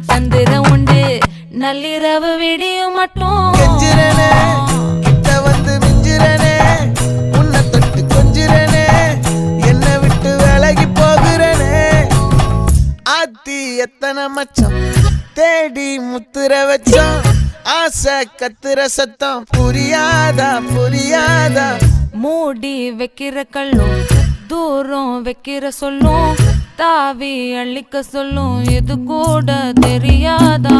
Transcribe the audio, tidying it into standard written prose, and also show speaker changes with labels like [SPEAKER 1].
[SPEAKER 1] சந்திர உண்டு நள்ளிரவு விடியும் மட்டும்
[SPEAKER 2] கெஞ்சிரனே கிட்ட வந்து மிஞ்சிரனே உன்னை தொட்டு கொஞ்சிரனே என்ன விட்டு விலகி போகிறனே ஆத்தி எத்தனை மச்சம் தேடி முத்துற வச்சோம் ஆசை கத்துற சத்தம் புரியாதா புரியாதா
[SPEAKER 1] மூடி வைக்கிற கல்லும் தூரம் வைக்கிற சொல்லும் தாவி அள்ளிக்க சொல்லும் இது கூட தெரியாதா